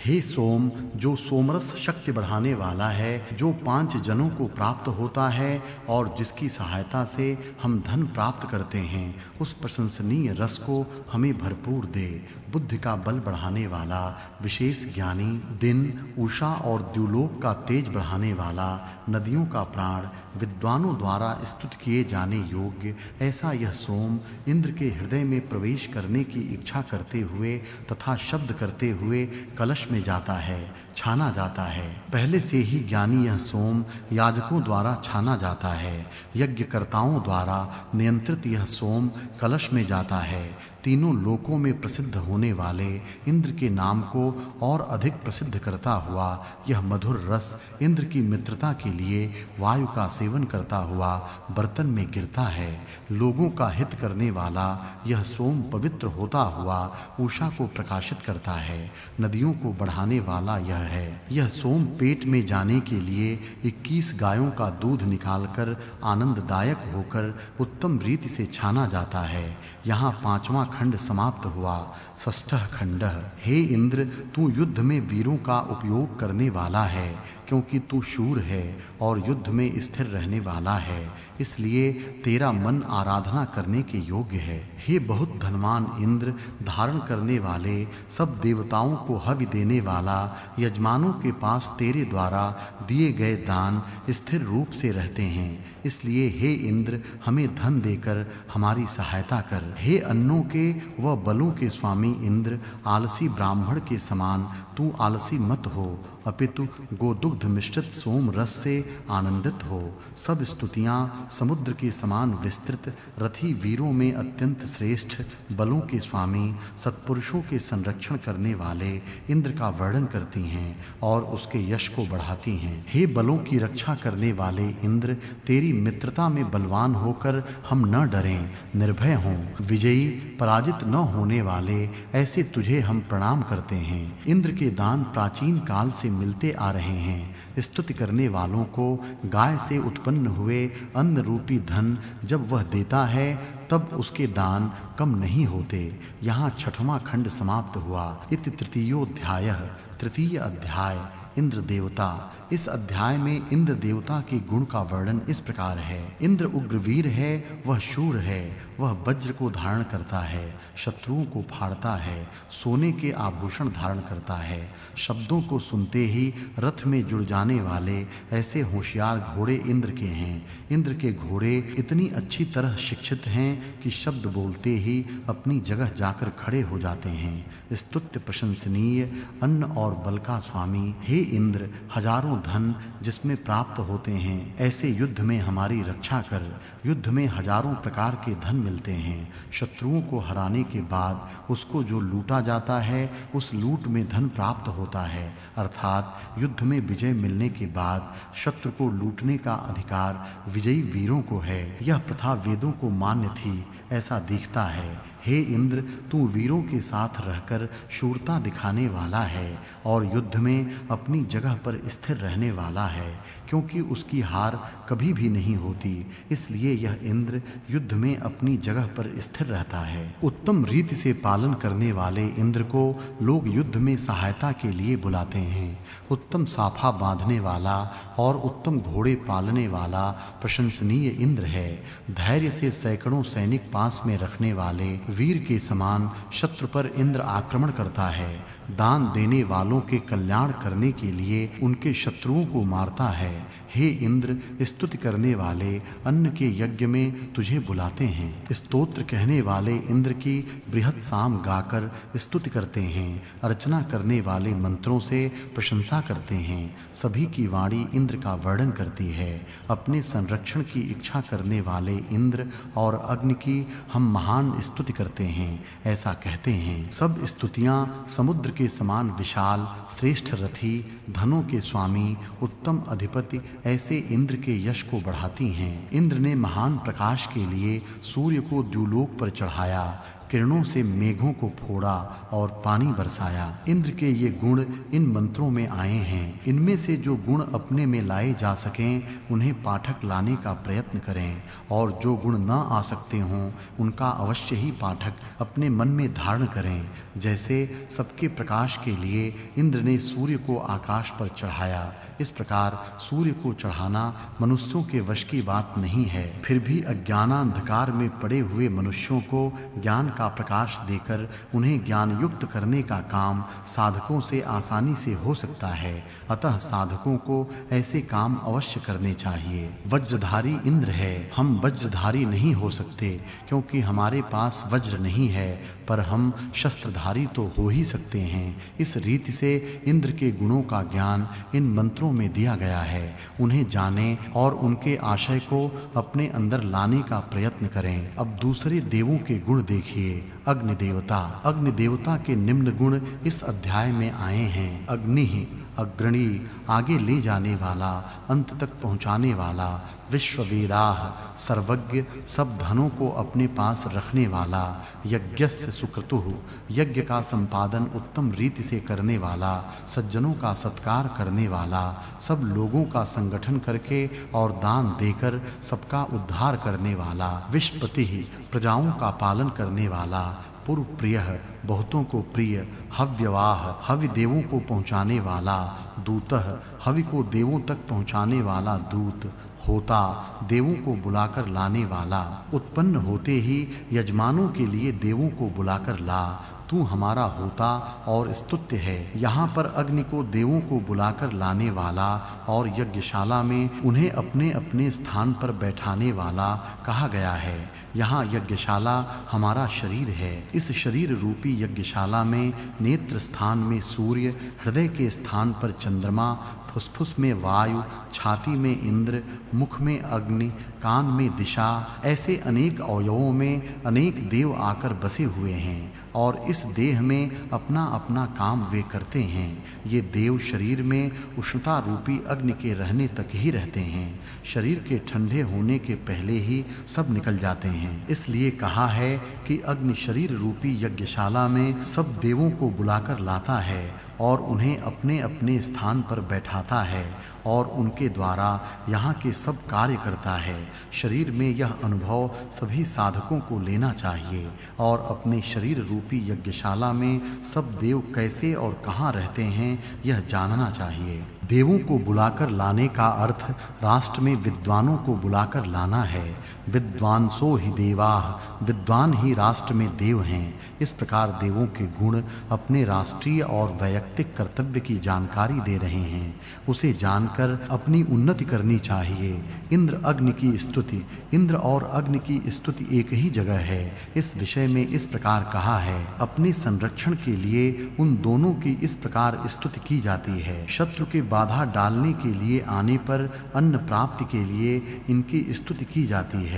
हे सोम, जो सोमरस शक्ति बढ़ाने वाला है, जो 5 जनों को प्राप्त होता है और जिसकी सहायता से हम धन प्राप्त करते हैं, उस प्रशंसनीय रस को हमें भरपूर दे। बुद्धि का बल बढ़ाने वाला, विशेष ज्ञानी, दिन, उषा और द्युलोक का तेज बढ़ाने वाला, नदियों का प्राण, विद्वानों द्वारा स्तुत किए जाने योग्य, ऐसा यह सोम इंद्र के हृदय में प्रवेश करने की इच्छा करते हुए तथा शब्द करते हुए कलश में जाता है, छाना जाता है। पहले से ही ज्ञानी यह सोम याजकों द्वारा छाना जाता है। यज्ञकर्ताओं द्वारा नियंत्रित यह सोम कलश में जाता है। तीनों लोकों में प्रसिद्ध होने वाले इंद्र के नाम को और अधिक प्रसिद्ध करता हुआ यह मधुर रस इंद्र की मित्रता के लिए वायु का सेवन करता हुआ बर्तन में गिरता है। लोगों का हित करने वाला यह सोम पवित्र होता हुआ उषा को प्रकाशित करता है। नदियों को बढ़ाने वाला यह है। यह सोम पेट में जाने के लिए 21 गायों का दूध निकालकर आनंददायक होकर उत्तम रीति से छाना जाता है। यहाँ 5वां खंड समाप्त हुआ। षष्ठः खंडः। हे इंद्र, तू युद्ध में वीरों का उपयोग करने वाला है, क्योंकि तू शूर है और युद्ध में स्थिर रहने वाला है, इसलिए तेरा मन आराधना करने के योग्य है। हे बहुत धनवान इंद्र, धारण करने वाले, सब देवताओं को हवि देने वाला, यजमानों के पास तेरे द्वारा दिए गए दान स्थिर रूप से रहते हैं, इसलिए हे इंद्र, हमें धन देकर हमारी सहायता कर। हे अन्नों के व बलों के स्वामी इंद्र, आलसी ब्राह्मण के समान तू आलसी मत हो, अपितु गोदुग्ध मिश्रित सोम रस से आनंदित हो। सब स्तुतियां समुद्र के समान विस्तृत, रथी वीरों में अत्यंत श्रेष्ठ, बलों के स्वामी, सत्पुरुषों के संरक्षण करने वाले इंद्र का वर्णन करती हैं और उसके यश को बढ़ाती हैं। हे बलों की रक्षा करने वाले इंद्र, तेरी मित्रता में बलवान होकर हम न डरें, निर्भय हों। विजयी, पराजित न होने वाले, ऐसे तुझे हम प्रणाम करते हैं। इंद्र के दान प्राचीन काल से मिलते आ रहे हैं। स्तुति करने वालों को गाय से उत्पन्न हुए अन्न रूपी धन जब वह देता है, तब उसके दान कम नहीं होते। यहाँ 6वां खंड समाप्त हुआ। इति तृतीयोध्यायः। तृतीय अध्याय, इंद्र देवता। इस अध्याय में इंद्र देवता के गुण का वर्णन इस प्रकार है। इंद्र उग्रवीर है, वह शूर है, वह वज्र को धारण करता है, शत्रुओं को फाड़ता है, सोने के आभूषण धारण करता है, शब्दों को सुनते ही रथ में जुड़ जाने वाले ऐसे होशियार घोड़े इंद्र के हैं। इंद्र के घोड़े इतनी अच्छी तरह शिक्षित हैं कि शब्द बोलते ही अपनी जगह जाकर खड़े हो जाते हैं। स्तुत्य प्रशंसनीय, अन्न और बल का स्वामी, हे इंद्र, हजारों धन जिसमें प्राप्त होते हैं, ऐसे युद्ध में हमारी रक्षा कर। युद्ध में हजारों प्रकार के धन मिलते हैं। शत्रुओं को हराने के बाद उसको जो लूटा जाता है, उस लूट में धन प्राप्त होता है, अर्थात युद्ध में विजय मिलने के बाद शत्रु को लूटने का अधिकार विजयी वीरों को है। यह प्रथा वेदों को मान्य थी, ऐसा दिखता है। हे इंद्र, तू वीरों के साथ रहकर शूरता दिखाने वाला है और युद्ध में अपनी जगह पर स्थिर रहने वाला है, क्योंकि उसकी हार कभी भी नहीं होती, इसलिए यह इंद्र युद्ध में अपनी जगह पर स्थिर रहता है। उत्तम रीति से पालन करने वाले इंद्र को लोग युद्ध में सहायता के लिए बुलाते हैं। उत्तम साफा बांधने वाला और उत्तम घोड़े पालने वाला प्रशंसनीय इंद्र है। धैर्य से सैकड़ों सैनिक पास में रखने वाले वीर के समान शत्रु पर इंद्र आक्रमण करता है। दान देने वालों के कल्याण करने के लिए उनके शत्रुओं को मारता है। हे इंद्र, स्तुति करने वाले अन्न के यज्ञ में तुझे बुलाते हैं। स्तोत्र कहने वाले इंद्र की बृहत् साम गाकर स्तुति करते हैं। अर्चना करने वाले मंत्रों से प्रशंसा करते हैं। सभी की वाणी इंद्र का वर्णन करती है। अपने संरक्षण की इच्छा करने वाले इंद्र और अग्नि की हम महान स्तुति करते हैं, ऐसा कहते हैं। सब स्तुतियां समुद्र के समान विशाल, श्रेष्ठ रथी, धनों के स्वामी, उत्तम अधिपति, ऐसे इंद्र के यश को बढ़ाती हैं। इंद्र ने महान प्रकाश के लिए सूर्य को द्युलोक पर चढ़ाया। किरणों से मेघों को फोड़ा और पानी बरसाया। इंद्र के ये गुण इन मंत्रों में आए हैं। इनमें से जो गुण अपने में लाए जा सकें उन्हें पाठक लाने का प्रयत्न करें, और जो गुण न आ सकते हों उनका अवश्य ही पाठक अपने मन में धारण करें। जैसे सबके प्रकाश के लिए इंद्र ने सूर्य को आकाश पर चढ़ाया, इस प्रकार सूर्य को चढ़ाना मनुष्यों के वश की बात नहीं है। फिर भी अज्ञानांधकार में पड़े हुए मनुष्यों को ज्ञान का प्रकाश देकर उन्हें ज्ञान युक्त करने का काम साधकों से आसानी से हो सकता है। अतः साधकों को ऐसे काम अवश्य करने चाहिए। वज्रधारी इंद्र है, हम वज्रधारी नहीं हो सकते क्योंकि हमारे पास वज्र नहीं है, पर हम शस्त्रधारी तो हो ही सकते हैं। इस रीति से इंद्र के गुणों का ज्ञान इन मंत्रों में दिया गया है। उन्हें जानें और उनके आशय को अपने अंदर लाने का प्रयत्न करें। अब दूसरे देवों के गुण देखिए। अग्नि देवता। अग्नि देवता के निम्न गुण इस अध्याय में आए हैं। अग्नि अग्रणी, आगे ले जाने वाला, अंत तक पहुंचाने वाला। विश्ववेदाः, सर्वज्ञ, सब धनों को अपने पास रखने वाला। यज्ञस्य सुक्रतुः, यज्ञ का संपादन उत्तम रीति से करने वाला, सज्जनों का सत्कार करने वाला, सब लोगों का संगठन करके और दान देकर सबका उद्धार करने वाला। विश्वपतिः, प्रजाओं का पालन करने वाला। पूर्व प्रियः, बहुतों को प्रिय। हव्यवाह, हवि देवों को पहुँचाने वाला। दूतः, हवि को देवों तक पहुँचाने वाला दूत। होता, देवों को बुलाकर लाने वाला। उत्पन्न होते ही यजमानों के लिए देवों को बुलाकर ला, तू हमारा होता और स्तुत्य है। यहाँ पर अग्नि को देवों को बुलाकर लाने वाला और यज्ञशाला में उन्हें अपने अपने स्थान पर बैठाने वाला कहा गया है। यहाँ यज्ञशाला हमारा शरीर है। इस शरीर रूपी यज्ञशाला में नेत्र स्थान में सूर्य, हृदय के स्थान पर चंद्रमा, फुसफुस में वायु, छाती में इंद्र, मुख में अग्नि, कान में दिशा, ऐसे अनेक अवयवों में अनेक देव आकर बसे हुए हैं और इस देह में अपना अपना काम वे करते हैं। ये देव शरीर में उष्णता रूपी अग्नि के रहने तक ही रहते हैं। शरीर के ठंडे होने के पहले ही सब निकल जाते हैं। इसलिए कहा है कि अग्नि शरीर रूपी यज्ञशाला में सब देवों को बुलाकर लाता है और उन्हें अपने अपने स्थान पर बैठाता है और उनके द्वारा यहाँ के सब कार्य करता है। शरीर में यह अनुभव सभी साधकों को लेना चाहिए और अपने शरीर रूपी यज्ञशाला में सब देव कैसे और कहाँ रहते हैं यह जानना चाहिए। देवों को बुलाकर लाने का अर्थ राष्ट्र में विद्वानों को बुलाकर लाना है। विद्वांसो हि देवाः, विद्वान ही राष्ट्र में देव हैं। इस प्रकार देवों के गुण अपने राष्ट्रीय और वैयक्तिक कर्तव्य की जानकारी दे रहे हैं। उसे जानकर अपनी उन्नति करनी चाहिए। इंद्र अग्नि की स्तुति। इंद्र और अग्नि की स्तुति एक ही जगह है। इस विषय में इस प्रकार कहा है, अपने संरक्षण के लिए उन दोनों की इस प्रकार स्तुति की जाती है। शत्रु के बाधा डालने के लिए आने पर अन्न प्राप्ति के लिए इनकी स्तुति की जाती है।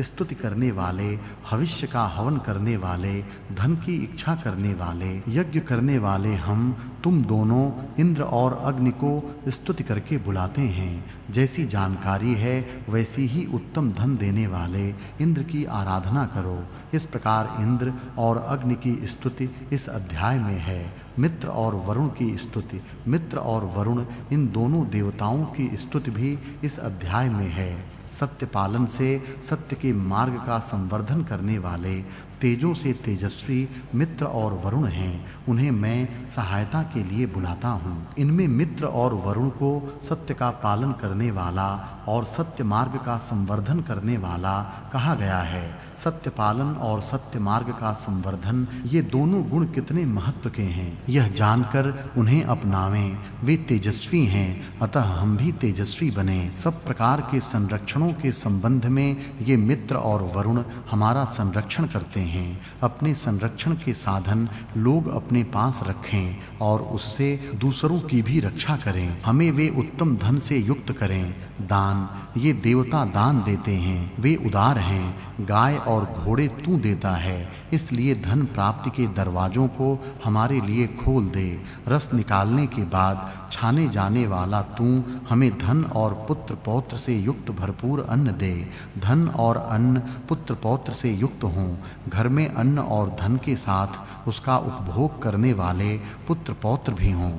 स्तुति करने वाले, भविष्य का हवन करने वाले, धन की इच्छा करने वाले, यज्ञ करने वाले हम तुम दोनों इंद्र और अग्नि को स्तुति करके बुलाते हैं। जैसी जानकारी है वैसी ही उत्तम धन देने वाले इंद्र की आराधना करो। इस प्रकार इंद्र और अग्नि की स्तुति इस अध्याय में है। मित्र और वरुण की स्तुति। मित्र और वरुण इन दोनों देवताओं की स्तुति भी इस अध्याय में है। सत्य पालन से सत्य के मार्ग का संवर्धन करने वाले, तेजों से तेजस्वी मित्र और वरुण हैं। उन्हें मैं सहायता के लिए बुलाता हूँ। इनमें मित्र और वरुण को सत्य का पालन करने वाला और सत्य मार्ग का संवर्धन करने वाला कहा गया है। सत्य पालन और सत्य मार्ग का संवर्धन, ये दोनों गुण कितने महत्व के हैं यह जानकर उन्हें अपनावें। वे तेजस्वी हैं, अतः हम भी तेजस्वी बने। सब प्रकार के संरक्षणों के संबंध में ये मित्र और वरुण हमारा संरक्षण करते हैं। अपने संरक्षण के साधन लोग अपने पास रखें और उससे दूसरों की भी रक्षा करें। हमें वे उत्तम धन से युक्त करें। दान, ये देवता दान देते हैं, वे उदार हैं। गाय और घोड़े तू देता है, इसलिए धन प्राप्ति के दरवाजों को हमारे लिए खोल दे। रस निकालने के बाद छाने जाने वाला तू हमें धन और पुत्र पौत्र से युक्त भरपूर अन्न दे। धन और अन्न पुत्र पौत्र से युक्त हों। घर में अन्न और धन के साथ उसका उपभोग करने वाले पुत्र पौत्र भी हों।